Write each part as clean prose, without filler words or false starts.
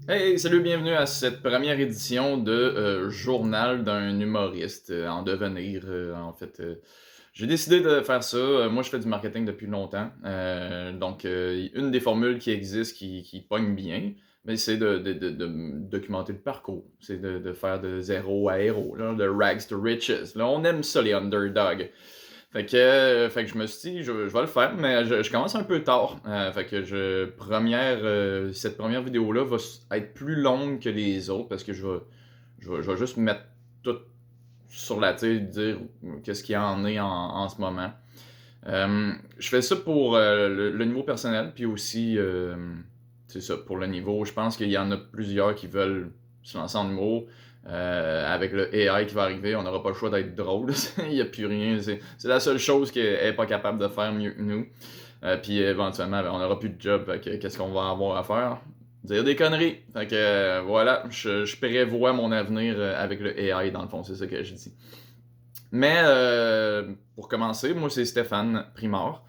Hey, salut, bienvenue à cette première édition de Journal d'un humoriste en devenir. J'ai décidé de faire ça. Moi, je fais du marketing depuis longtemps. Une des formules qui existe qui pogne bien, mais c'est de documenter le parcours. C'est de faire de zéro à héros, là, de rags to riches. Là, on aime ça, les underdogs. Fait que je me suis dit, je vais le faire, mais je commence un peu tard. Cette première vidéo-là va être plus longue que les autres parce que je vais juste mettre tout sur la tête, dire qu'est-ce qu'il y en est en ce moment. Je fais ça pour le niveau personnel, puis aussi, c'est ça, pour le niveau. Je pense qu'il y en a plusieurs qui veulent se lancer en humour. Avec le AI qui va arriver, on n'aura pas le choix d'être drôle. Il n'y a plus rien. C'est la seule chose qu'elle n'est pas capable de faire mieux que nous. Puis éventuellement, ben, on n'aura plus de job. Qu'est-ce qu'on va avoir à faire? Dire des conneries. Voilà, je prévois mon avenir avec le AI, dans le fond, c'est ça que je dis. Mais pour commencer, moi c'est Stéphane Primard.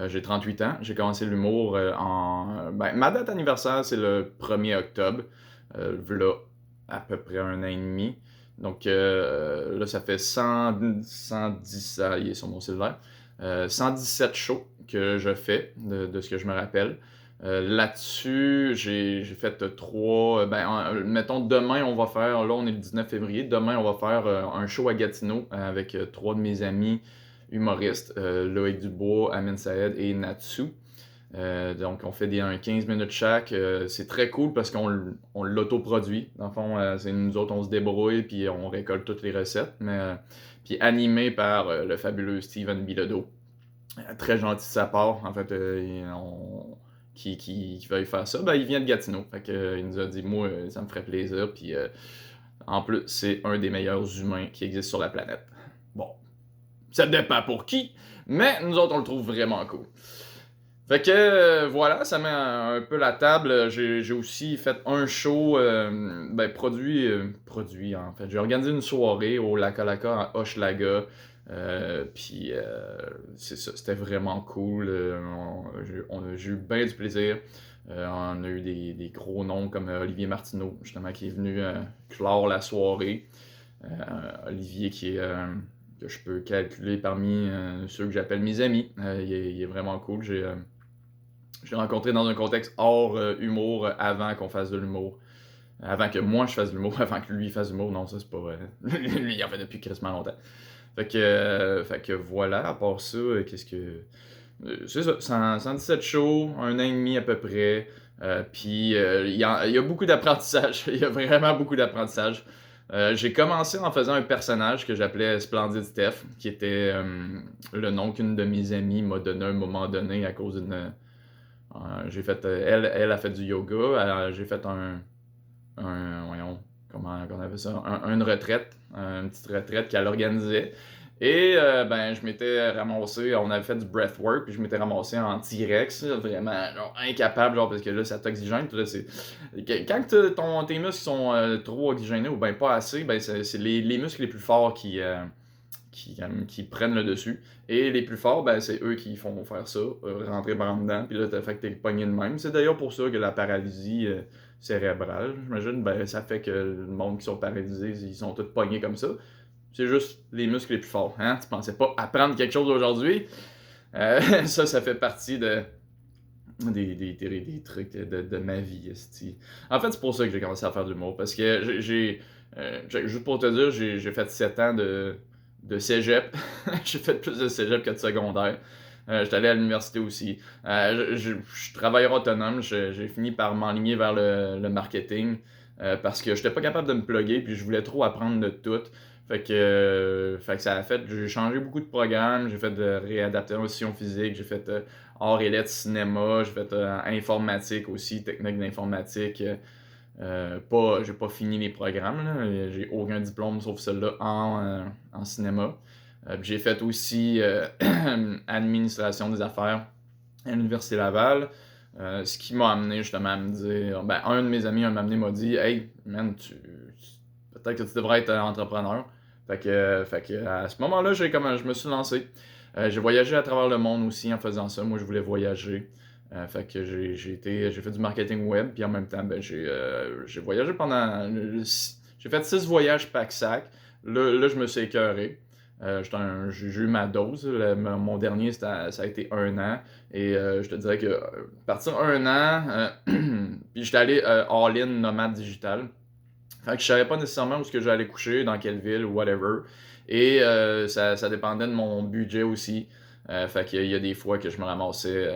J'ai 38 ans. J'ai commencé l'humour ma date anniversaire, c'est le 1er octobre. V'là à peu près un an et demi. Donc là, ça fait 110, il est sur mon cellulaire. 117 shows que je fais, de ce que je me rappelle. Là-dessus, j'ai fait trois. Mettons, demain, on va faire. Là, on est le 19 février. Demain, on va faire un show à Gatineau avec trois de mes amis humoristes, Loïc Dubois, Amin Saed et Natsu. Donc, on fait un 15 minutes chaque. C'est très cool parce qu'on l'autoproduit. Dans le fond, c'est nous autres, on se débrouille puis on récolte toutes les recettes. Puis animé par le fabuleux Steven Bilodeau. Très gentil de sa part. En fait, qui veuille faire ça, ben, il vient de Gatineau. Il nous a dit, moi, ça me ferait plaisir. Puis en plus, c'est un des meilleurs humains qui existent sur la planète. Bon, ça dépend pour qui, mais nous autres, on le trouve vraiment cool. Voilà, ça met un peu la table. J'ai aussi fait un show, produit en fait. J'ai organisé une soirée au Laka Laka à Hochelaga. C'est ça, c'était vraiment cool. J'ai eu bien du plaisir. On a eu des gros noms comme Olivier Martineau, justement, qui est venu clore la soirée. Olivier qui est que je peux calculer parmi ceux que j'appelle mes amis. Il est vraiment cool. J'ai rencontré dans un contexte hors humour avant qu'on fasse de l'humour. Avant que moi je fasse de l'humour, avant que lui fasse de l'humour. Non, ça c'est pas vrai. Lui il en fait depuis crissement longtemps. Fait que voilà, à part ça, qu'est-ce que. C'est ça, 117 shows, un an et demi à peu près. Il y a beaucoup d'apprentissage. Il y a vraiment beaucoup d'apprentissage. J'ai commencé en faisant un personnage que j'appelais Splendid Steph, qui était le nom qu'une de mes amies m'a donné à un moment donné à cause d'une. J'ai fait. Elle a fait du yoga. J'ai fait voyons, comment on appelle ça? Une retraite. Une petite retraite qu'elle organisait. Et je m'étais ramassé, on avait fait du breathwork, puis je m'étais ramassé en T-Rex, vraiment genre, incapable, genre, parce que là, ça t'oxygène. Puis là, quand tes muscles sont trop oxygénés ou ben pas assez, ben c'est les muscles les plus forts qui prennent le dessus. Et les plus forts, ben, c'est eux qui font faire ça, rentrer par en dedans, puis là, t'as fait que t'es pogné de même. C'est d'ailleurs pour ça que la paralysie cérébrale, j'imagine, ben, ça fait que le monde qui sont paralysés, ils sont tous pognés comme ça. C'est juste les muscles les plus forts. Hein? Tu pensais pas apprendre quelque chose aujourd'hui? Ça fait partie des trucs de ma vie. Esti. En fait, c'est pour ça que j'ai commencé à faire de l'humour. Parce que juste pour te dire, j'ai fait 7 ans de cégep. J'ai fait plus de cégep que de secondaire. J'étais allé à l'université aussi. Je travailleur autonome. J'ai fini par m'enligner vers le marketing. Parce que j'étais pas capable de me plugger. Puis je voulais trop apprendre de tout. Fait que ça a fait. J'ai changé beaucoup de programmes. J'ai fait de réadaptation physique. J'ai fait arts et lettres, cinéma. J'ai fait informatique aussi, technique d'informatique. J'ai pas fini les programmes, là. J'ai aucun diplôme sauf celui-là en cinéma. J'ai fait aussi administration des affaires à l'Université Laval. Ce qui m'a amené justement à me dire. Ben, un de mes amis m'a dit Hey, man, peut-être que tu devrais être entrepreneur. À ce moment-là, je me suis lancé. J'ai voyagé à travers le monde aussi en faisant ça. Moi, je voulais voyager. Fait que j'ai fait du marketing web, puis en même temps, ben, j'ai voyagé pendant. J'ai fait 6 voyages pack-sac. Là, je me suis écœuré. J'ai eu ma dose. Mon dernier, ça a été 1 an. Et je te dirais que partir 1 an, puis j'étais allé all-in nomade digital. Fait que je savais pas nécessairement où est-ce que j'allais coucher, dans quelle ville ou whatever. Et ça dépendait de mon budget aussi. Fait qu'il y a des fois que je me ramassais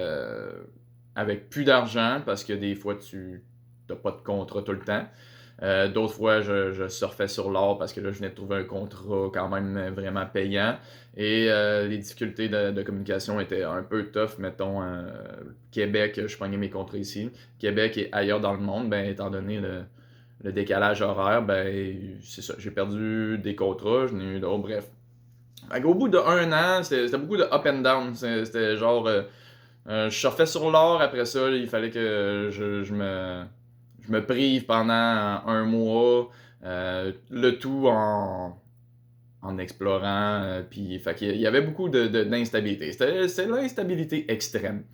avec plus d'argent parce que des fois tu n'as pas de contrat tout le temps. D'autres fois, je surfais sur l'or parce que là, je venais de trouver un contrat quand même vraiment payant. Et les difficultés de communication étaient un peu tough. Mettons, Québec, je prenais mes contrats ici. Québec et ailleurs dans le monde, ben, étant donné le décalage horaire, ben, c'est ça. J'ai perdu des contrats, j'en ai eu d'autres, bref. Au bout de 1 an, c'était beaucoup de up and down. C'était genre. Je surfais sur l'or, après ça, il fallait que je me prive pendant 1 mois, le tout en explorant, puis fait qu'il y avait beaucoup d'instabilité. C'était l'instabilité extrême.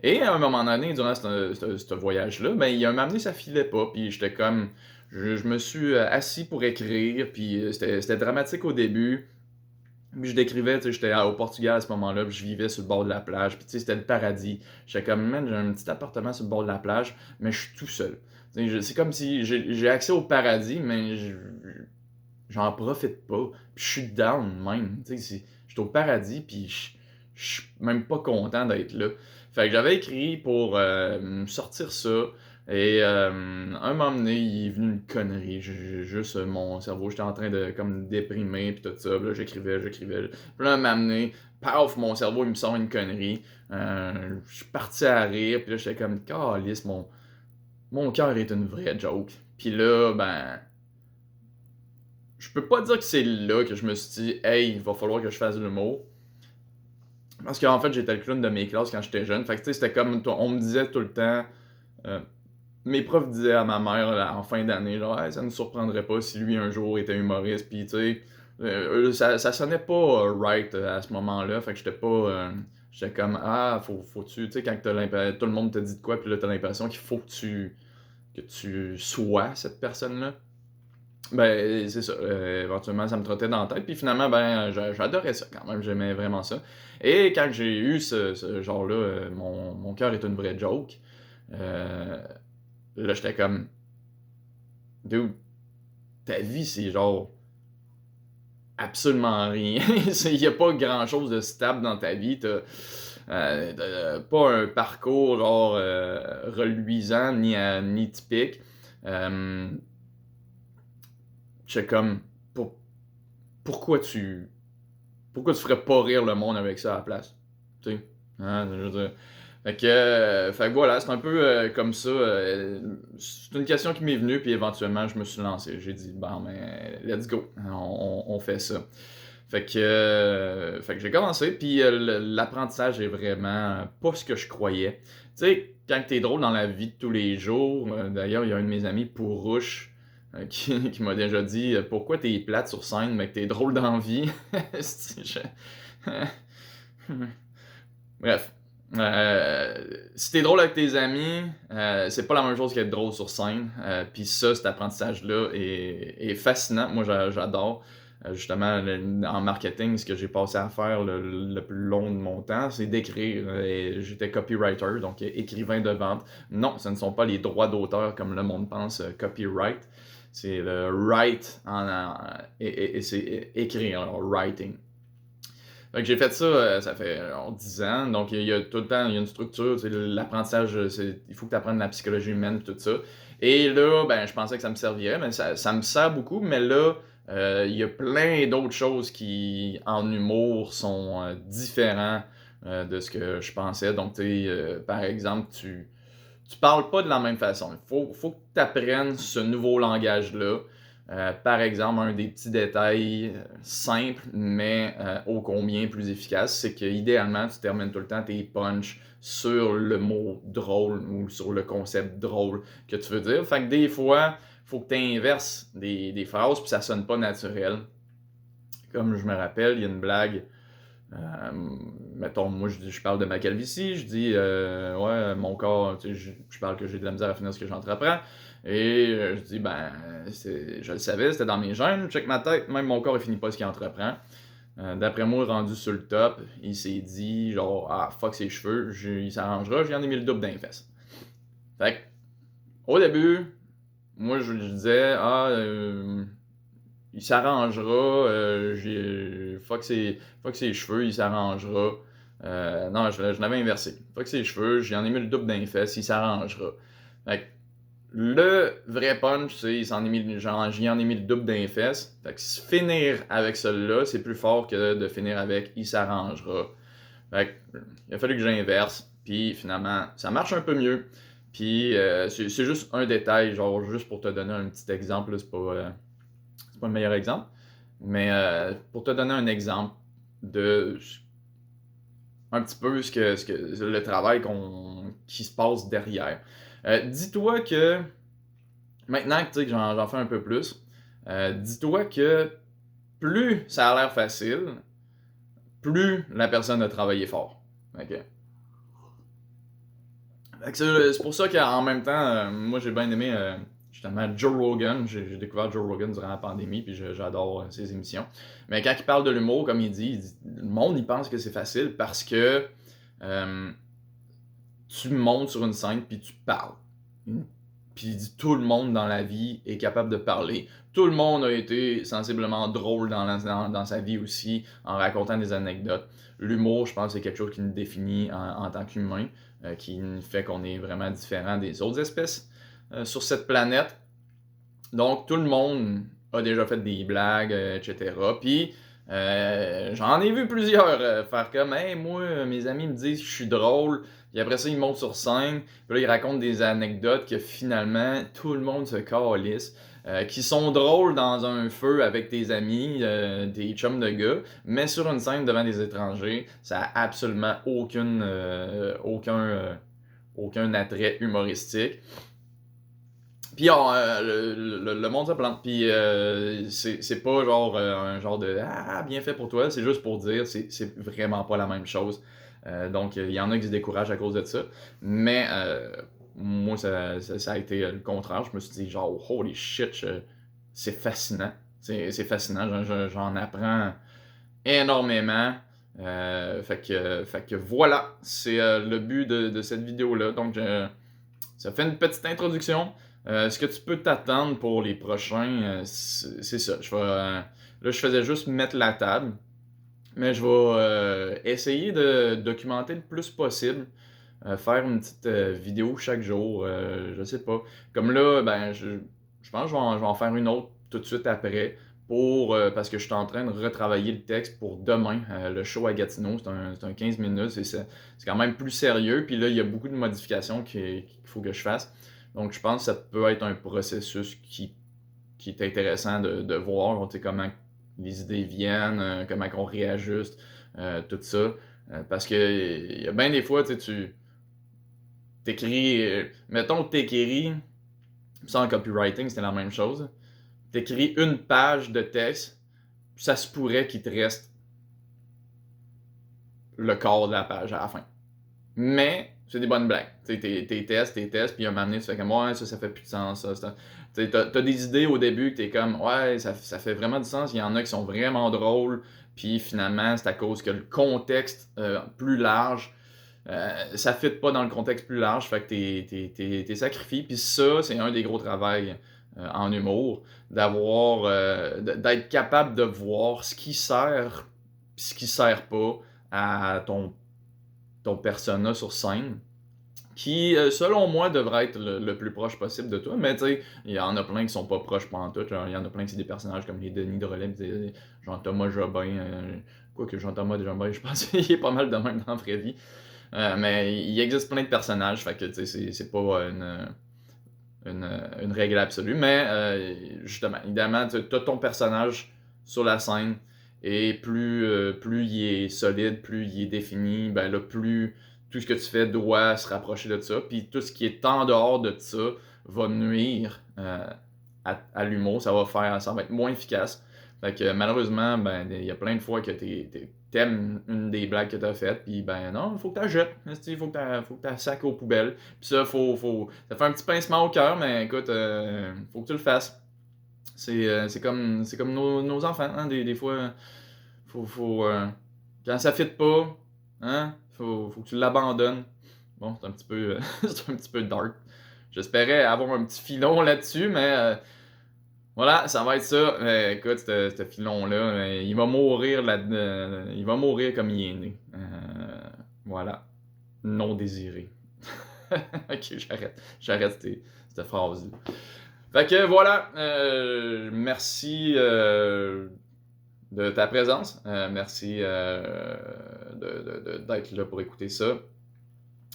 Et à un moment donné, durant ce voyage-là, ben, il m'a amené, ça filait pas, puis j'étais comme, je me suis assis pour écrire, puis c'était dramatique au début. Puis je décrivais, tu sais, j'étais au Portugal à ce moment-là, puis je vivais sur le bord de la plage, puis tu sais, c'était le paradis. J'étais comme, man, j'ai un petit appartement sur le bord de la plage, mais je suis tout seul. C'est comme si j'ai accès au paradis, mais j'en profite pas. Puis je suis down même. Tu sais, je suis au paradis, puis je suis même pas content d'être là. Fait que j'avais écrit pour me sortir ça. Et un moment donné, il est venu une connerie. Juste mon cerveau, j'étais en train de comme déprimer, puis tout ça. Puis là, j'écrivais. Puis là, m'amener, paf, mon cerveau, il me sort une connerie. Je suis parti à rire, puis là, j'étais comme, calice, mon cœur est une vraie joke. Puis là, ben, je peux pas dire que c'est là que je me suis dit, hey, il va falloir que je fasse de l'humour. Parce qu'en fait, j'étais le clown de mes classes quand j'étais jeune. Fait que tu sais, c'était comme, on me disait tout le temps, euh, mes profs disaient à ma mère là, en fin d'année, genre, hey, ça ne nous surprendrait pas si lui un jour était humoriste. Puis tu sais, ça sonnait pas right à ce moment-là. Fait que j'étais pas. J'étais comme, ah, faut-tu, tu sais, quand tout le monde te dit de quoi, puis là, t'as l'impression qu'il faut que tu sois cette personne-là. Ben, c'est ça. Éventuellement, ça me trottait dans la tête. Puis finalement, ben, j'adorais ça quand même. J'aimais vraiment ça. Et quand j'ai eu ce genre-là, mon cœur est une vraie joke. euh, Là, j'étais comme, dude, ta vie, c'est genre absolument rien. Il n'y a pas grand-chose de stable dans ta vie. T'as pas un parcours genre reluisant ni typique. Euh, J'étais comme, pour- pourquoi pourquoi tu ferais pas rire le monde avec ça à la place? Tu sais? Hein, je veux dire. Fait que voilà, c'est un peu comme ça. C'est une question qui m'est venue, puis éventuellement, je me suis lancé. J'ai dit, bon, mais let's go. On fait ça. Fait que j'ai commencé, puis l'apprentissage est vraiment pas ce que je croyais. Tu sais, quand t'es drôle dans la vie de tous les jours, d'ailleurs, il y a un de mes amis, Pourrouche, qui m'a déjà dit pourquoi t'es plate sur scène, mais que t'es drôle dans la vie. Bref. Si t'es drôle avec tes amis, c'est pas la même chose qu'être drôle sur scène. Puis ça, cet apprentissage-là est fascinant. Moi, j'adore. Justement, en marketing, ce que j'ai passé à faire le plus long de mon temps, c'est d'écrire. J'étais copywriter, donc écrivain de vente. Non, ce ne sont pas les droits d'auteur comme le monde pense, copyright. C'est le write et c'est écrire, alors writing. Fait que j'ai fait ça, ça fait 10 ans, donc il y a tout le temps il y a une structure, l'apprentissage, il faut que tu apprennes la psychologie humaine et tout ça. Et là, ben, je pensais que ça me servirait, mais ça me sert beaucoup, mais là, il y a plein d'autres choses qui, en humour, sont différents de ce que je pensais. Donc, tu sais, par exemple, tu parles pas de la même façon. Faut que tu apprennes ce nouveau langage-là. Par exemple, un des petits détails simples, mais ô combien plus efficaces, c'est que idéalement, tu termines tout le temps tes punchs sur le mot drôle ou sur le concept drôle que tu veux dire. Fait que des fois, faut que tu inverses des phrases puis ça sonne pas naturel. Comme je me rappelle, il y a une blague Mettons, moi, je parle de ma calvitie, je dis, ouais, mon corps, tu sais, je parle que j'ai de la misère à finir ce que j'entreprends. Et je dis, ben, je le savais, c'était dans mes gènes, check ma tête, même mon corps, il finit pas ce qu'il entreprend. D'après moi, rendu sur le top, il s'est dit, genre, ah, fuck ses cheveux, il s'arrangera, j'en ai mis le double d'un fesses. Fait que, au début, moi, je disais, ah, il s'arrangera, fuck ses cheveux, il s'arrangera. Non, je l'avais inversé. Fuck ses cheveux, j'en ai mis le double d'un fesses, il s'arrangera. Fait que, le vrai punch, c'est j'en ai mis le double d'un fesses. Fait que finir avec celui-là, c'est plus fort que de finir avec il s'arrangera. Fait que, il a fallu que j'inverse, puis finalement, ça marche un peu mieux. Puis c'est juste un détail, genre juste pour te donner un petit exemple, là, c'est pas le meilleur exemple, mais pour te donner un exemple de un petit peu le travail qui se passe derrière. Dis-toi que maintenant que j'en fais un peu plus, dis-toi que plus ça a l'air facile, plus la personne a travaillé fort. Okay? C'est pour ça qu'en même temps, moi j'ai bien aimé justement Joe Rogan. J'ai découvert Joe Rogan durant la pandémie, puis j'adore ses émissions. Mais quand il parle de l'humour, comme il dit, le monde il pense que c'est facile parce que euh, tu montes sur une scène puis tu parles. Puis il dit tout le monde dans la vie est capable de parler. Tout le monde a été sensiblement drôle dans sa vie aussi en racontant des anecdotes. L'humour, je pense, c'est quelque chose qui nous définit en tant qu'humain, qui fait qu'on est vraiment différent des autres espèces sur cette planète. Donc tout le monde a déjà fait des blagues, etc. Puis j'en ai vu plusieurs faire comme hey, moi, mes amis me disent que je suis drôle. Puis après ça, ils montent sur scène. Puis là, ils racontent des anecdotes que finalement, tout le monde se calisse. Qui sont drôles dans un feu avec tes amis, des chums de gars, mais sur une scène devant des étrangers, ça a absolument aucun attrait humoristique. Puis le monde se plante. Puis c'est pas genre un genre de ah bien fait pour toi, c'est juste pour dire c'est vraiment pas la même chose. Donc il y en a qui se découragent à cause de ça. Mais moi ça a été le contraire. Je me suis dit genre holy shit, c'est fascinant. C'est fascinant. J'en apprends énormément. Fait que voilà, c'est le but de cette vidéo-là. Donc ça fait une petite introduction. Ce que tu peux t'attendre pour les prochains, c'est ça. Là, je faisais juste mettre la table, mais je vais essayer de documenter le plus possible. Faire une petite vidéo chaque jour, je sais pas. Comme là, ben, je pense que je vais en faire une autre tout de suite après. Parce que je suis en train de retravailler le texte pour demain, le show à Gatineau. C'est un 15 minutes, c'est quand même plus sérieux. Puis là, il y a beaucoup de modifications qu'il faut que je fasse. Donc, je pense que ça peut être un processus qui est intéressant de voir comment les idées viennent, comment on réajuste, tout ça. Parce que il y a bien des fois, tu t'écris, mettons que t'écris, ça en copywriting, c'était la même chose. T'écris une page de texte, ça se pourrait qu'il te reste le quart de la page à la fin. Mais c'est des bonnes blagues. T'es testes, puis à un moment donné, tu fais comme ouais, ça fait plus de sens. T'as des idées au début que t'es comme ouais, ça fait vraiment du sens. Il y en a qui sont vraiment drôles, puis finalement, c'est à cause que le contexte plus large, ça fit pas dans le contexte plus large, fait que t'es sacrifié. Puis ça, c'est un des gros travails en humour, d'être capable de voir ce qui sert, puis ce qui sert pas à ton persona sur scène, qui, selon moi, devrait être le plus proche possible de toi. Mais tu sais, il y en a plein qui sont pas proches pantoute. Il y en a plein qui c'est des personnages comme les Denis Drolet, Jean-Thomas Jobin. Quoique Jean-Thomas Jobin, je pense qu'il est pas mal de même dans la vraie vie. Mais il existe plein de personnages, fait que tu sais, c'est pas une règle absolue. Mais justement, évidemment, tu as ton personnage sur la scène. Et plus il est solide, plus il est défini, ben là, plus tout ce que tu fais doit se rapprocher de ça. Puis tout ce qui est en dehors de ça va nuire à l'humour. Ça va être moins efficace. Fait que malheureusement, ben, il y a plein de fois que t'aimes une des blagues que t'as faites, puis ben non, faut que t'as jettes. Il faut que t'as sac aux poubelles. Puis ça, ça fait un petit pincement au cœur, mais écoute, faut que tu le fasses. C'est comme nos enfants, hein, des fois, quand ça fit pas, hein, faut que tu l'abandonnes. Bon, c'est un petit peu, c'est un petit peu dark. J'espérais avoir un petit filon là-dessus, mais voilà, ça va être ça. Écoute, ce filon-là, il va mourir il va mourir comme il est né. Voilà. Non désiré. Ok, j'arrête cette phrase-là. Fait que voilà, merci de ta présence. Merci d'être là pour écouter ça.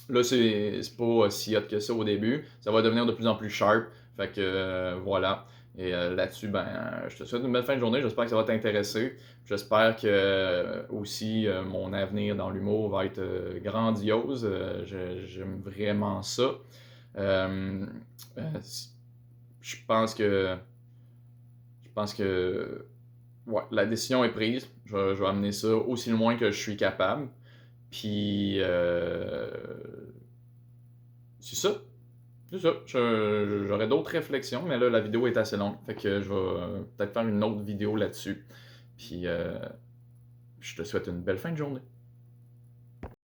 Là, c'est pas si hot que ça au début. Ça va devenir de plus en plus sharp. Fait que voilà. Et là-dessus, ben, je te souhaite une belle fin de journée. J'espère que ça va t'intéresser. J'espère que aussi mon avenir dans l'humour va être grandiose. J'aime vraiment ça. Euh, euh, je pense que ouais, la décision est prise. Je vais amener ça aussi loin que je suis capable. Puis c'est ça. C'est ça. J'aurais d'autres réflexions, mais là, la vidéo est assez longue. Fait que je vais peut-être faire une autre vidéo là-dessus. Puis je te souhaite une belle fin de journée.